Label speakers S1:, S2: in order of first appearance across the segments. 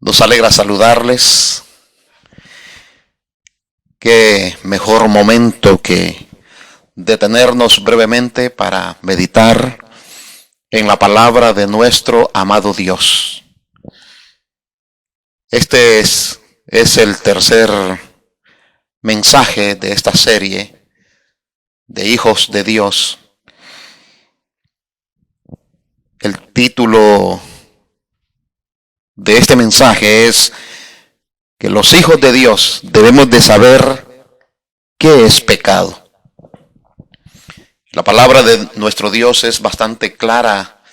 S1: Nos alegra saludarles. Qué mejor momento que detenernos brevemente para meditar en la palabra de nuestro amado Dios. Este es el tercer mensaje de esta serie de Hijos de Dios. El título de este mensaje es que los hijos de Dios debemos de saber qué es pecado. La palabra de nuestro Dios es bastante clara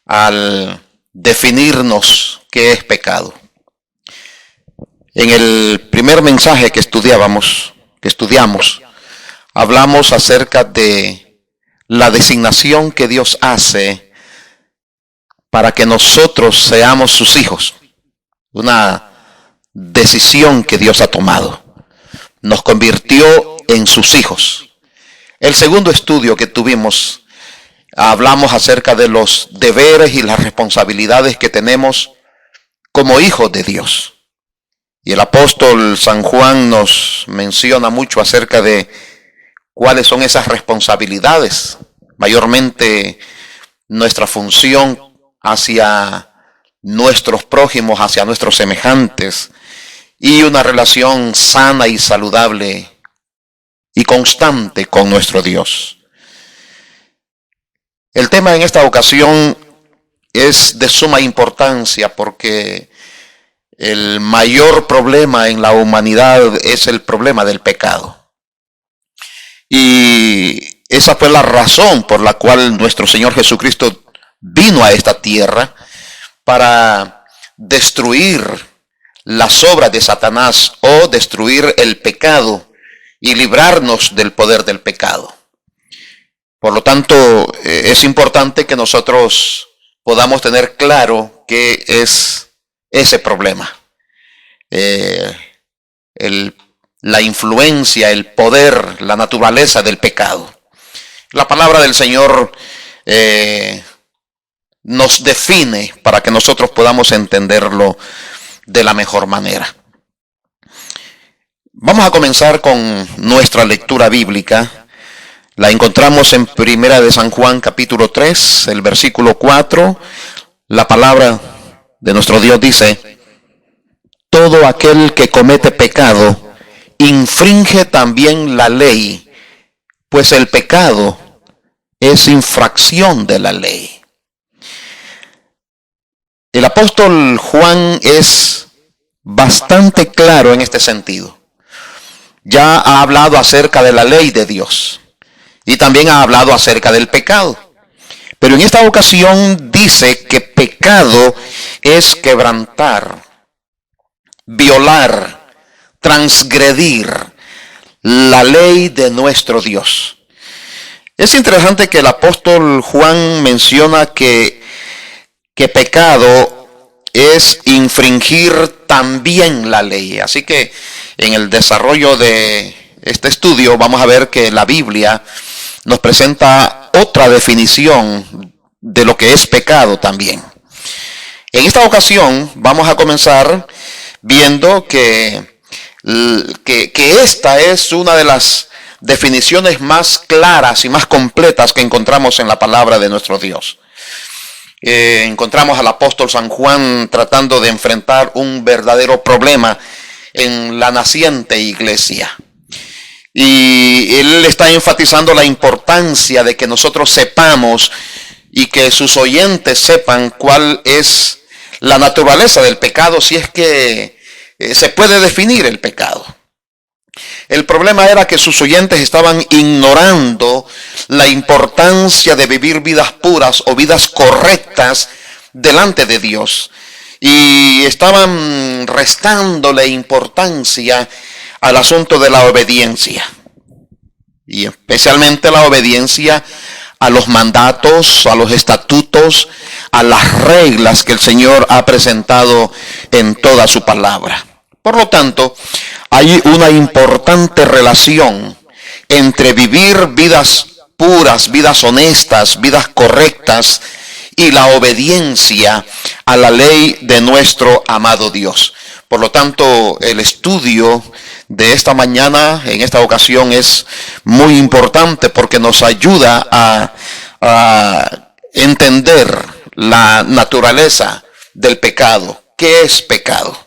S1: al definirnos qué es pecado. En el primer mensaje que estudiamos, hablamos acerca de la designación que Dios hace para que nosotros seamos sus hijos. Una decisión que Dios ha tomado. Nos convirtió en sus hijos. El segundo estudio que tuvimos, hablamos acerca de los deberes y las responsabilidades que tenemos como hijos de Dios. Y el apóstol San Juan nos menciona mucho acerca de cuáles son esas responsabilidades. Mayormente nuestra función hacia nuestros prójimos, hacia nuestros semejantes, y una relación sana y saludable y constante con nuestro Dios. El tema en esta ocasión es de suma importancia porque el mayor problema en la humanidad es el problema del pecado. Y esa fue la razón por la cual nuestro Señor Jesucristo vino a esta tierra, para destruir las obras de Satanás o destruir el pecado y librarnos del poder del pecado. Por lo tanto, es importante que nosotros podamos tener claro qué es ese problema. La influencia, el poder, la naturaleza del pecado. La palabra del Señor nos define para que nosotros podamos entenderlo de la mejor manera. Vamos a comenzar con nuestra lectura bíblica. La encontramos en Primera de San Juan, capítulo 3, el versículo 4. La palabra de nuestro Dios dice: todo aquel que comete pecado infringe también la ley, pues el pecado es infracción de la ley. El apóstol Juan es bastante claro en este sentido. Ya ha hablado acerca de la ley de Dios y también ha hablado acerca del pecado. Pero en esta ocasión dice que pecado es quebrantar, violar, transgredir la ley de nuestro Dios. Es interesante que el apóstol Juan menciona que pecado es infringir también la ley. Así que en el desarrollo de este estudio vamos a ver que la Biblia nos presenta otra definición de lo que es pecado también. En esta ocasión vamos a comenzar viendo que esta es una de las definiciones más claras y más completas que encontramos en la palabra de nuestro Dios. Encontramos al apóstol San Juan tratando de enfrentar un verdadero problema en la naciente iglesia. Y él está enfatizando la importancia de que nosotros sepamos y que sus oyentes sepan cuál es la naturaleza del pecado, si es que se puede definir el pecado. El problema era que sus oyentes estaban ignorando la importancia de vivir vidas puras o vidas correctas delante de Dios. Y estaban restándole importancia al asunto de la obediencia. Y especialmente la obediencia a los mandatos, a los estatutos, a las reglas que el Señor ha presentado en toda su palabra. Por lo tanto, hay una importante relación entre vivir vidas puras, vidas honestas, vidas correctas y la obediencia a la ley de nuestro amado Dios. Por lo tanto, el estudio de esta mañana, en esta ocasión, es muy importante porque nos ayuda a entender la naturaleza del pecado. ¿Qué es pecado?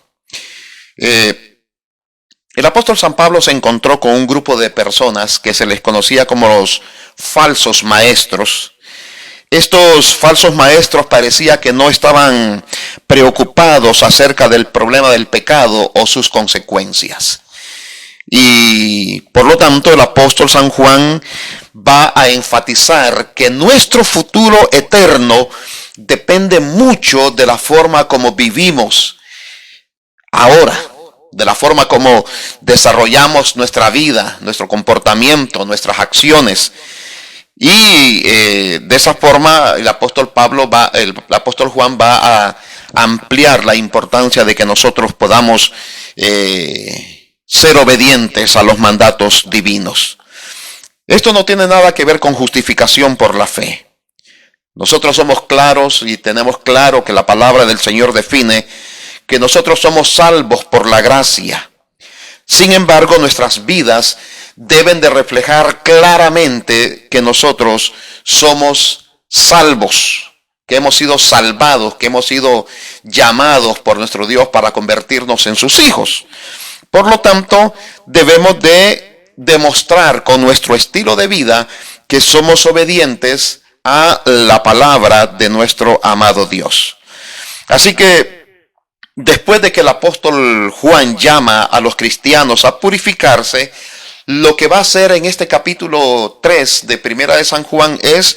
S1: El apóstol San Pablo se encontró con un grupo de personas que se les conocía como los falsos maestros. Estos falsos maestros parecía que no estaban preocupados acerca del problema del pecado o sus consecuencias. Y por lo tanto el apóstol San Juan va a enfatizar que nuestro futuro eterno depende mucho de la forma como vivimos ahora, de la forma como desarrollamos nuestra vida, nuestro comportamiento, nuestras acciones. Y de esa forma el apóstol Juan va a ampliar la importancia de que nosotros podamos ser obedientes a los mandatos divinos. Esto no tiene nada que ver con justificación por la fe. Nosotros somos claros y tenemos claro que la palabra del Señor define que nosotros somos salvos por la gracia. Sin embargo, nuestras vidas deben de reflejar claramente que nosotros somos salvos, que hemos sido salvados, que hemos sido llamados por nuestro Dios para convertirnos en sus hijos. Por lo tanto, debemos de demostrar con nuestro estilo de vida que somos obedientes a la palabra de nuestro amado Dios. Así que después de que el apóstol Juan llama a los cristianos a purificarse, lo que va a hacer en este capítulo 3 de Primera de San Juan es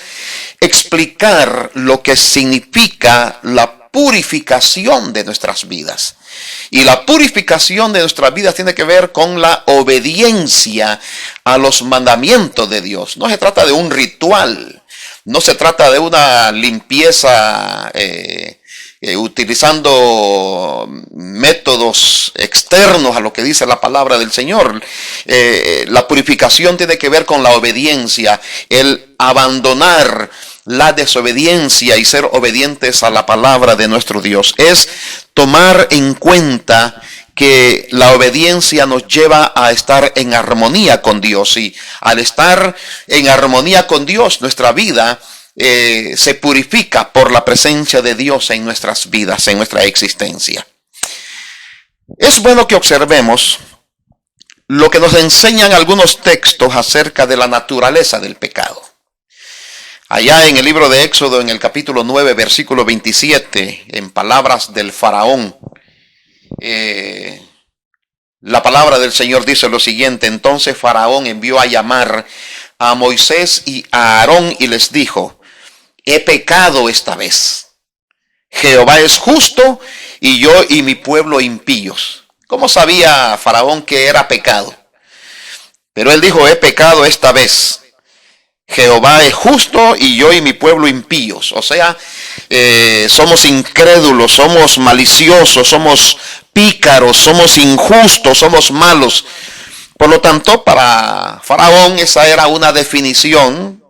S1: explicar lo que significa la purificación de nuestras vidas. Y la purificación de nuestras vidas tiene que ver con la obediencia a los mandamientos de Dios. No se trata de un ritual, no se trata de una limpieza utilizando métodos externos a lo que dice la palabra del Señor. La purificación tiene que ver con la obediencia, el abandonar la desobediencia y ser obedientes a la palabra de nuestro Dios. Es tomar en cuenta que la obediencia nos lleva a estar en armonía con Dios, y al estar en armonía con Dios, nuestra vida se purifica por la presencia de Dios en nuestras vidas, en nuestra existencia. Es bueno que observemos lo que nos enseñan algunos textos acerca de la naturaleza del pecado. Allá en el libro de Éxodo, en el capítulo 9, versículo 27, en palabras del faraón, la palabra del Señor dice lo siguiente: entonces Faraón envió a llamar a Moisés y a Aarón y les dijo: he pecado esta vez. Jehová es justo y yo y mi pueblo impíos. ¿Cómo sabía Faraón que era pecado? Pero él dijo: he pecado esta vez. Jehová es justo y yo y mi pueblo impíos. O sea, somos incrédulos, somos maliciosos, somos pícaros, somos injustos, somos malos. Por lo tanto, para Faraón esa era una definición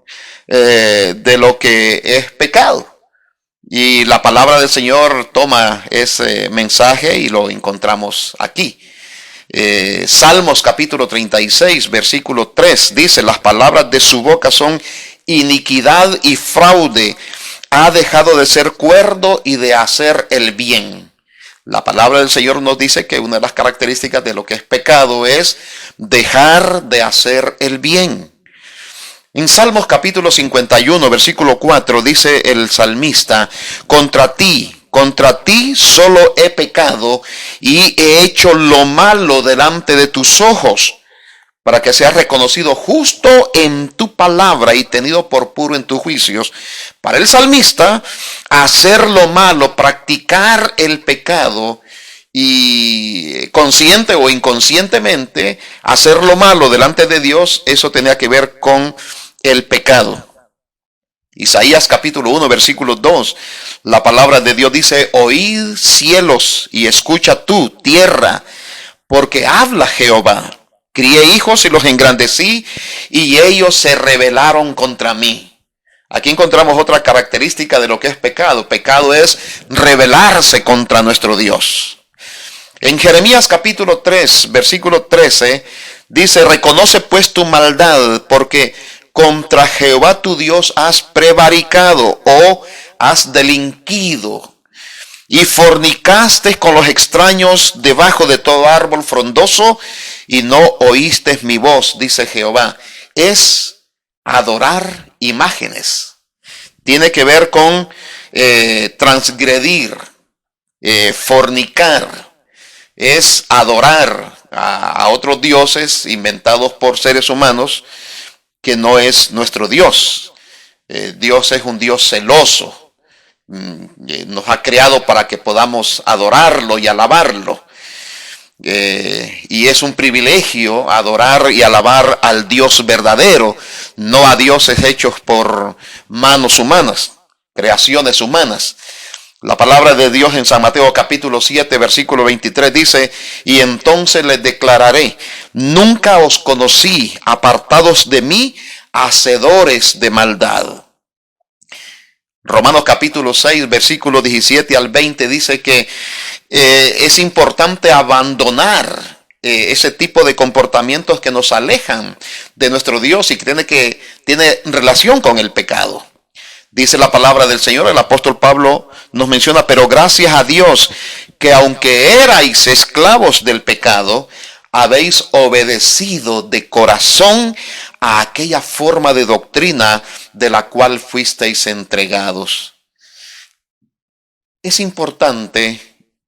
S1: de lo que es pecado. Y la palabra del Señor toma ese mensaje y lo encontramos aquí. Salmos capítulo 36, versículo 3 dice: las palabras de su boca son iniquidad y fraude. Ha dejado de ser cuerdo y de hacer el bien. La palabra del Señor nos dice que una de las características de lo que es pecado es dejar de hacer el bien. En Salmos capítulo 51, versículo 4 dice el salmista: contra ti solo he pecado y he hecho lo malo delante de tus ojos, para que seas reconocido justo en tu palabra y tenido por puro en tus juicios. Para el salmista, hacer lo malo, practicar el pecado y consciente o inconscientemente hacer lo malo delante de Dios, eso tenía que ver con el pecado. Isaías capítulo 1, versículo 2, la palabra de Dios dice: oíd cielos y escucha tú, tierra, porque habla Jehová. Crié hijos y los engrandecí, y ellos se rebelaron contra mí. Aquí encontramos otra característica de lo que es pecado. Pecado es rebelarse contra nuestro Dios. En Jeremías capítulo 3, versículo 13, dice: reconoce pues tu maldad, porque contra Jehová tu Dios has prevaricado o has delinquido, y fornicaste con los extraños debajo de todo árbol frondoso, y no oíste mi voz, dice Jehová. Es adorar imágenes. Tiene que ver con transgredir, fornicar. Es adorar a otros dioses inventados por seres humanos que no es nuestro Dios. Dios es un Dios celoso. Nos ha creado para que podamos adorarlo y alabarlo. Y es un privilegio adorar y alabar al Dios verdadero, no a dioses hechos por manos humanas, creaciones humanas. La palabra de Dios en San Mateo capítulo 7, versículo 23 dice: y entonces les declararé, nunca os conocí, apartados de mí, hacedores de maldad. Romanos capítulo 6, versículo 17 al 20 dice que es importante abandonar ese tipo de comportamientos que nos alejan de nuestro Dios y que tiene relación con el pecado. Dice la palabra del Señor, el apóstol Pablo nos menciona: pero gracias a Dios que aunque erais esclavos del pecado, habéis obedecido de corazón a aquella forma de doctrina de la cual fuisteis entregados. Es importante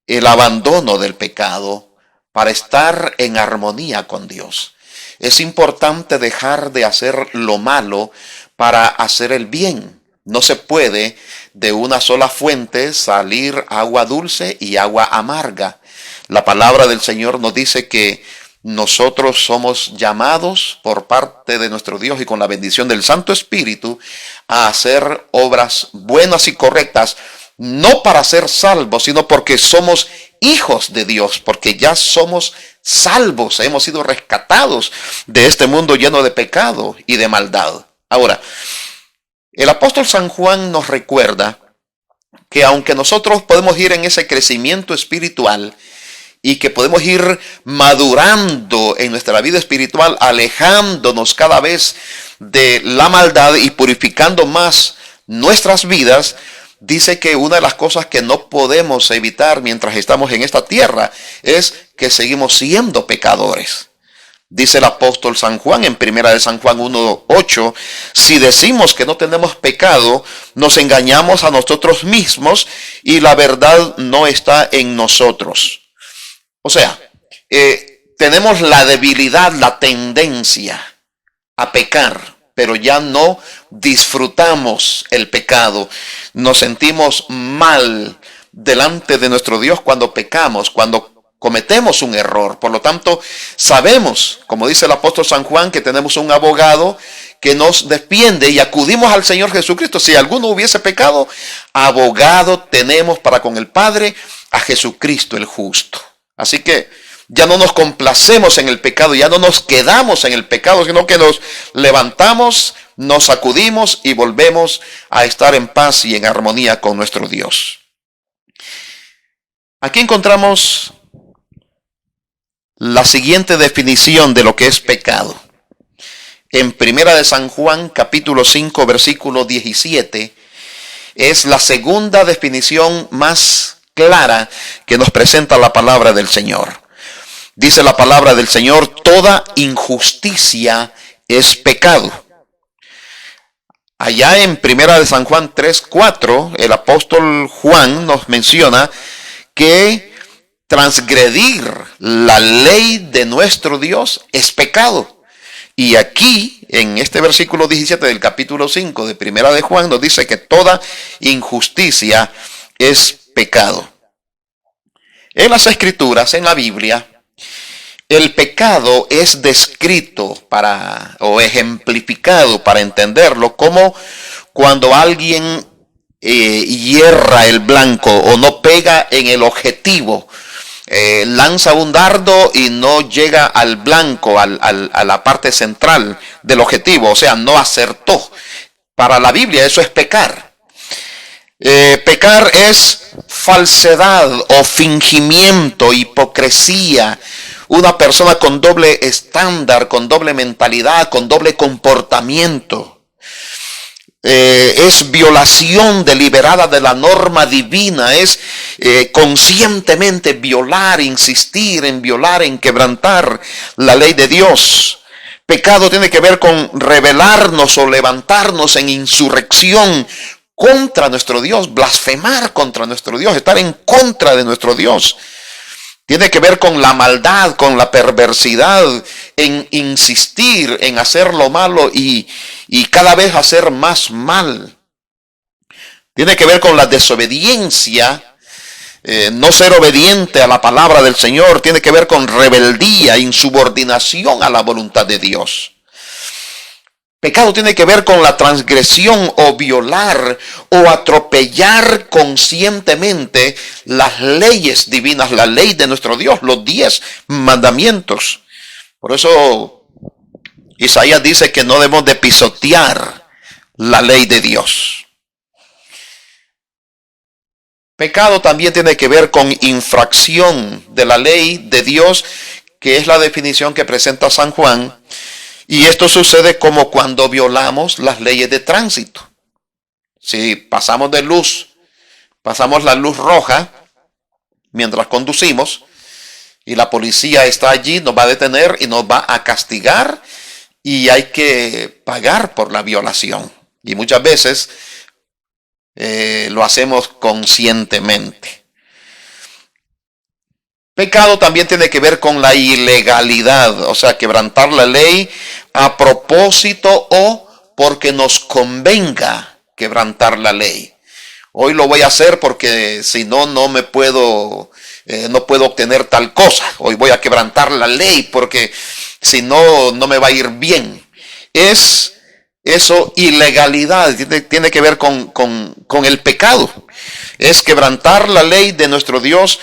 S1: el abandono del pecado para estar en armonía con Dios. Es importante dejar de hacer lo malo para hacer el bien. No se puede de una sola fuente salir agua dulce y agua amarga. La palabra del Señor nos dice que nosotros somos llamados por parte de nuestro Dios y con la bendición del Santo Espíritu a hacer obras buenas y correctas, no para ser salvos, sino porque somos hijos de Dios, porque ya somos salvos, hemos sido rescatados de este mundo lleno de pecado y de maldad. Ahora, el apóstol San Juan nos recuerda que aunque nosotros podemos ir en ese crecimiento espiritual y que podemos ir madurando en nuestra vida espiritual, alejándonos cada vez de la maldad y purificando más nuestras vidas, dice que una de las cosas que no podemos evitar mientras estamos en esta tierra es que seguimos siendo pecadores. Dice el apóstol San Juan en primera de San Juan 1:8, si decimos que no tenemos pecado, nos engañamos a nosotros mismos y la verdad no está en nosotros. O sea, tenemos la debilidad, la tendencia a pecar, pero ya no disfrutamos el pecado. Nos sentimos mal delante de nuestro Dios cuando pecamos, cuando cometemos un error. Por lo tanto, sabemos, como dice el apóstol San Juan, que tenemos un abogado que nos defiende y acudimos al Señor Jesucristo. Si alguno hubiese pecado, abogado tenemos para con el Padre, a Jesucristo el justo. Así que ya no nos complacemos en el pecado, ya no nos quedamos en el pecado, sino que nos levantamos, nos sacudimos y volvemos a estar en paz y en armonía con nuestro Dios. Aquí encontramos la siguiente definición de lo que es pecado. En primera de San Juan, capítulo 5, versículo 17, es la segunda definición más clara que nos presenta la palabra del Señor. Dice la palabra del Señor: toda injusticia es pecado. Allá en primera de San Juan 3:4, el apóstol Juan nos menciona que transgredir la ley de nuestro Dios es pecado. Y aquí, en este versículo 17 del capítulo 5 de primera de Juan, nos dice que toda injusticia es pecado. En las Escrituras, en la Biblia, el pecado es descrito o ejemplificado para entenderlo como cuando alguien hierra el blanco o no pega en el objetivo. Lanza un dardo y no llega al blanco, a la parte central del objetivo, o sea, no acertó. Para la Biblia eso es pecar. Pecar es falsedad o fingimiento, hipocresía. Una persona con doble estándar, con doble mentalidad, con doble comportamiento. Es violación deliberada de la norma divina, es conscientemente violar, insistir en violar, en quebrantar la ley de Dios. Pecado tiene que ver con rebelarnos o levantarnos en insurrección contra nuestro Dios, blasfemar contra nuestro Dios, estar en contra de nuestro Dios. Tiene que ver con la maldad, con la perversidad, en insistir en hacer lo malo y cada vez hacer más mal. Tiene que ver con la desobediencia, no ser obediente a la palabra del Señor. Tiene que ver con rebeldía, insubordinación a la voluntad de Dios. Pecado tiene que ver con la transgresión o violar o atropellar conscientemente las leyes divinas, la ley de nuestro Dios, los 10 mandamientos. Por eso Isaías dice que no debemos de pisotear la ley de Dios. Pecado también tiene que ver con infracción de la ley de Dios, que es la definición que presenta San Juan. Y esto sucede como cuando violamos las leyes de tránsito. Si pasamos de luz, pasamos la luz roja mientras conducimos y la policía está allí, nos va a detener y nos va a castigar y hay que pagar por la violación. Y muchas veces lo hacemos conscientemente. Pecado también tiene que ver con la ilegalidad, o sea, quebrantar la ley a propósito o porque nos convenga quebrantar la ley. Hoy lo voy a hacer porque si no, no puedo obtener tal cosa. Hoy voy a quebrantar la ley porque si no, no me va a ir bien. Es eso ilegalidad, tiene que ver con el pecado. Es quebrantar la ley de nuestro Dios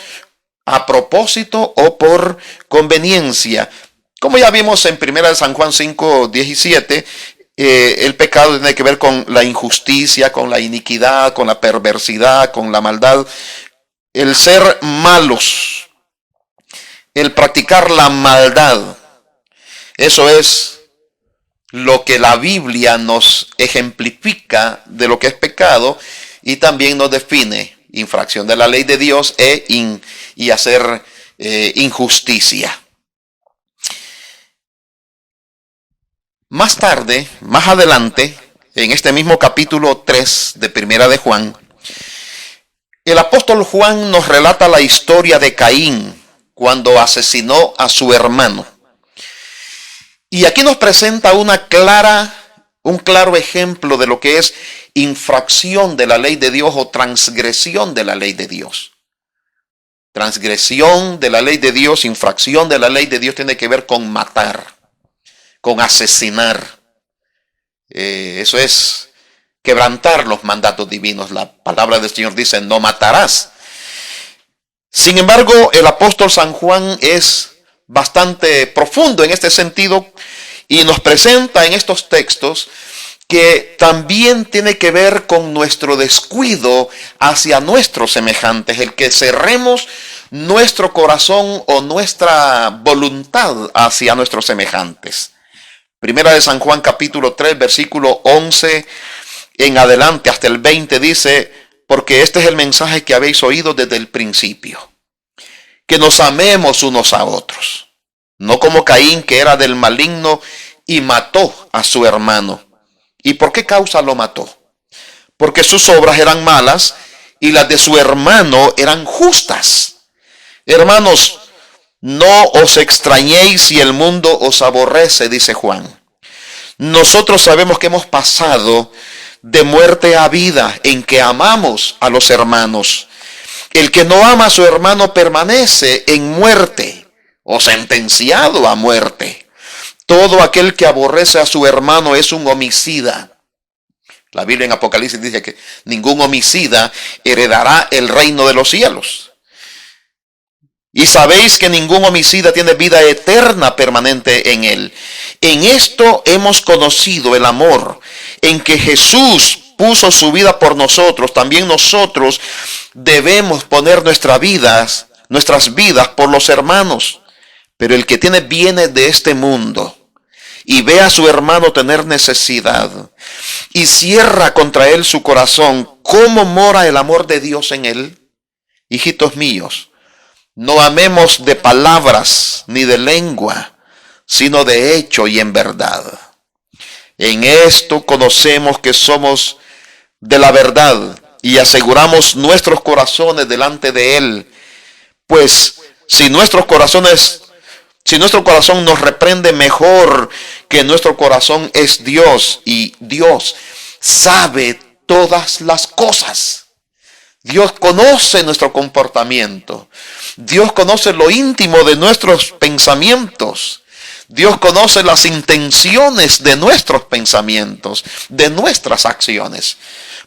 S1: a propósito o por conveniencia. Como ya vimos en 1 San Juan 5:17, el pecado tiene que ver con la injusticia, con la iniquidad, con la perversidad, con la maldad. El ser malos, el practicar la maldad, eso es lo que la Biblia nos ejemplifica de lo que es pecado y también nos define infracción de la ley de Dios y hacer injusticia. Más tarde, más adelante, en este mismo capítulo 3 de Primera de Juan, el apóstol Juan nos relata la historia de Caín cuando asesinó a su hermano. Y aquí nos presenta un claro ejemplo de lo que es infracción de la ley de Dios o transgresión de la ley de Dios. Transgresión de la ley de Dios, infracción de la ley de Dios tiene que ver con matar, con asesinar. Eso es quebrantar los mandatos divinos. La palabra del Señor dice, no matarás. Sin embargo, el apóstol San Juan es bastante profundo en este sentido y nos presenta en estos textos que también tiene que ver con nuestro descuido hacia nuestros semejantes, el que cerremos nuestro corazón o nuestra voluntad hacia nuestros semejantes. Primera de San Juan capítulo 3, versículo 11 en adelante hasta el 20 dice, porque este es el mensaje que habéis oído desde el principio, que nos amemos unos a otros, no como Caín, que era del maligno y mató a su hermano. ¿Y por qué causa lo mató? Porque sus obras eran malas y las de su hermano eran justas. Hermanos, no os extrañéis si el mundo os aborrece, dice Juan. Nosotros sabemos que hemos pasado de muerte a vida en que amamos a los hermanos. El que no ama a su hermano permanece en muerte o sentenciado a muerte. Todo aquel que aborrece a su hermano es un homicida. La Biblia en Apocalipsis dice que ningún homicida heredará el reino de los cielos. Y sabéis que ningún homicida tiene vida eterna permanente en él. En esto hemos conocido el amor en que Jesús puso su vida por nosotros, también nosotros debemos poner nuestras vidas por los hermanos. Pero el que tiene bienes de este mundo y ve a su hermano tener necesidad y cierra contra él su corazón, ¿cómo mora el amor de Dios en él? Hijitos míos, no amemos de palabras ni de lengua, sino de hecho y en verdad. En esto conocemos que somos de la verdad y aseguramos nuestros corazones delante de Él. Pues si nuestro corazón nos reprende, mejor que nuestro corazón es Dios, y Dios sabe todas las cosas. Dios conoce nuestro comportamiento. Dios conoce lo íntimo de nuestros pensamientos. Dios conoce las intenciones de nuestros pensamientos, de nuestras acciones.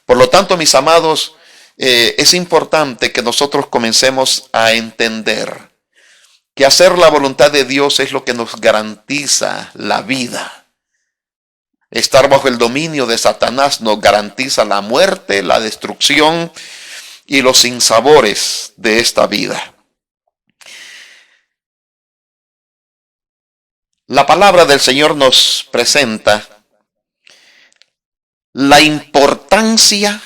S1: Por lo tanto, mis amados, es importante que nosotros comencemos a entender que hacer la voluntad de Dios es lo que nos garantiza la vida. Estar bajo el dominio de Satanás nos garantiza la muerte, la destrucción y los sinsabores de esta vida. La palabra del Señor nos presenta la importancia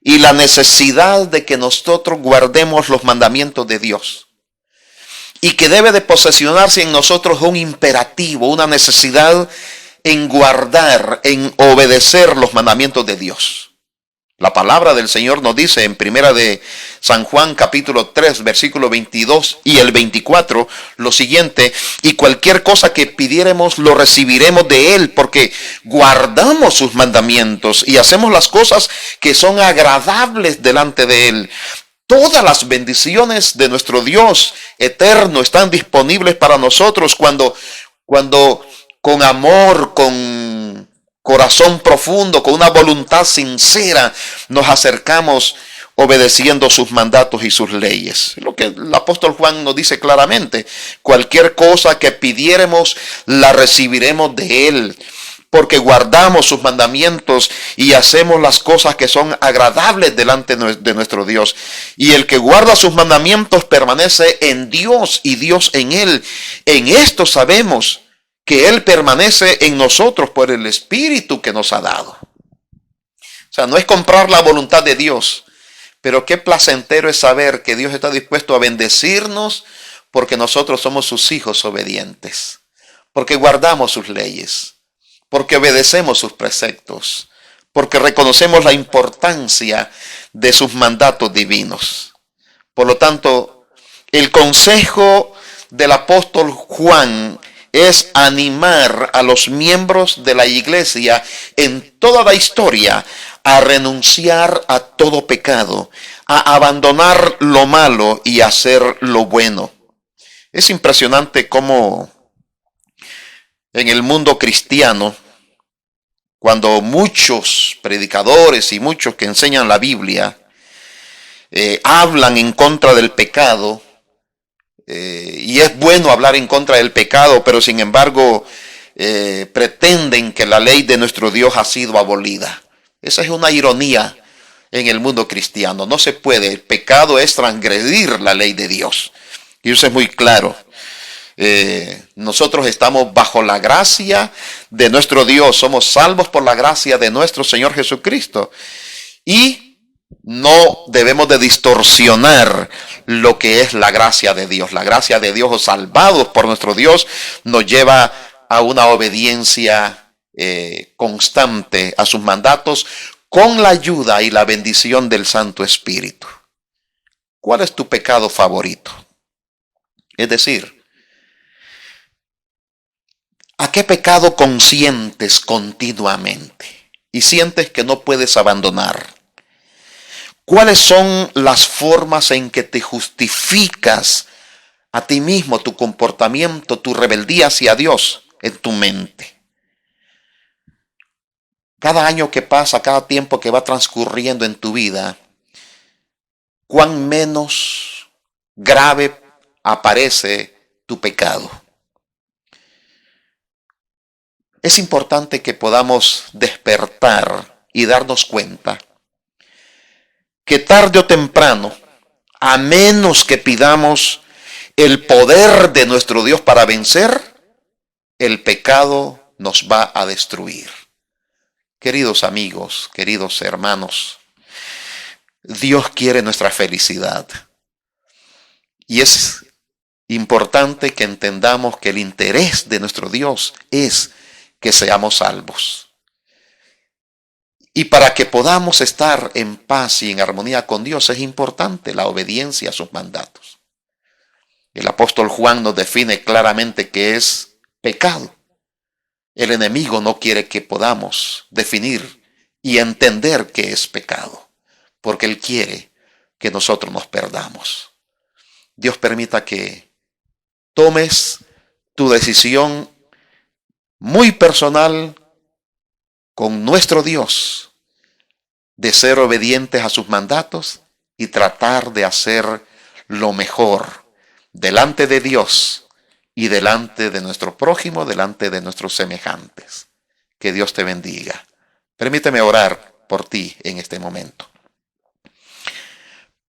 S1: y la necesidad de que nosotros guardemos los mandamientos de Dios. Y que debe de posesionarse en nosotros un imperativo, una necesidad en guardar, en obedecer los mandamientos de Dios. La palabra del Señor nos dice en primera de San Juan capítulo 3 versículo 22 y el 24 lo siguiente: y cualquier cosa que pidiéremos lo recibiremos de Él, porque guardamos sus mandamientos y hacemos las cosas que son agradables delante de Él. Todas las bendiciones de nuestro Dios eterno están disponibles para nosotros cuando con amor, con corazón profundo, con una voluntad sincera, nos acercamos obedeciendo sus mandatos y sus leyes. Lo que el apóstol Juan nos dice claramente: cualquier cosa que pidiéremos la recibiremos de Él, porque guardamos sus mandamientos y hacemos las cosas que son agradables delante de nuestro Dios. Y el que guarda sus mandamientos permanece en Dios y Dios en él. En esto sabemos que Él permanece en nosotros por el Espíritu que nos ha dado. O sea, no es comprar la voluntad de Dios, pero qué placentero es saber que Dios está dispuesto a bendecirnos porque nosotros somos sus hijos obedientes, porque guardamos sus leyes, porque obedecemos sus preceptos, porque reconocemos la importancia de sus mandatos divinos. Por lo tanto, el consejo del apóstol Juan es animar a los miembros de la iglesia en toda la historia a renunciar a todo pecado, a abandonar lo malo y a hacer lo bueno. Es impresionante cómo en el mundo cristiano, cuando muchos predicadores y muchos que enseñan la Biblia hablan en contra del pecado, y es bueno hablar en contra del pecado, pero sin embargo pretenden que la ley de nuestro Dios ha sido abolida. Esa es una ironía en el mundo cristiano. No se puede. El pecado es transgredir la ley de Dios. Y eso es muy claro. Nosotros estamos bajo la gracia de nuestro Dios. Somos salvos por la gracia de nuestro Señor Jesucristo. Y no debemos de distorsionar lo que es la gracia de Dios. La gracia de Dios, o salvados por nuestro Dios, nos lleva a una obediencia constante a sus mandatos, con la ayuda y la bendición del Santo Espíritu. ¿Cuál es tu pecado favorito? Es decir, ¿a qué pecado consientes continuamente y sientes que no puedes abandonar? ¿Cuáles son las formas en que te justificas a ti mismo, tu comportamiento, tu rebeldía hacia Dios en tu mente? Cada año que pasa, cada tiempo que va transcurriendo en tu vida, ¿cuán menos grave aparece tu pecado? es importante que podamos despertar y darnos cuenta que tarde o temprano, a menos que pidamos el poder de nuestro Dios para vencer, el pecado nos va a destruir. Queridos amigos, queridos hermanos, Dios quiere nuestra felicidad. Y es importante que entendamos que el interés de nuestro Dios es que seamos salvos. Y para que podamos estar en paz y en armonía con Dios es importante la obediencia a sus mandatos. El apóstol Juan nos define claramente qué es pecado. El enemigo no quiere que podamos definir y entender qué es pecado, porque él quiere que nosotros nos perdamos. Dios permita que tomes tu decisión muy personal con nuestro Dios de ser obedientes a sus mandatos y tratar de hacer lo mejor delante de Dios y delante de nuestro prójimo, delante de nuestros semejantes. Que Dios te bendiga. Permíteme orar por ti en este momento.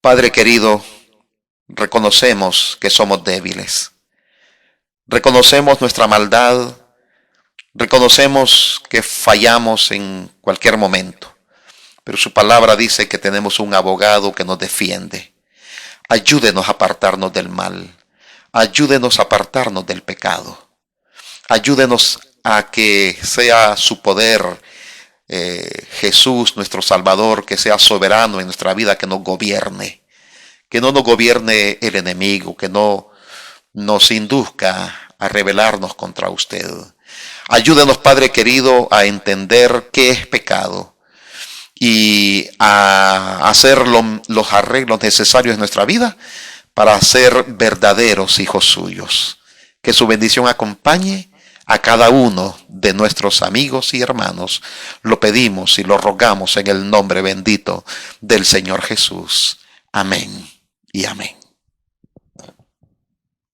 S1: Padre querido, reconocemos que somos débiles. Reconocemos nuestra maldad. Reconocemos que fallamos en cualquier momento. Pero su palabra dice que tenemos un abogado que nos defiende. Ayúdenos a apartarnos del mal. Ayúdenos a apartarnos del pecado. Ayúdenos a que sea su poder, Jesús, nuestro Salvador, que sea soberano en nuestra vida, que nos gobierne. Que no nos gobierne el enemigo, que no nos induzca a rebelarnos contra usted. Ayúdenos, Padre querido, a entender qué es pecado y a hacer los arreglos necesarios en nuestra vida para ser verdaderos hijos suyos. Que su bendición acompañe a cada uno de nuestros amigos y hermanos. Lo pedimos y lo rogamos en el nombre bendito del Señor Jesús. Amén y amén.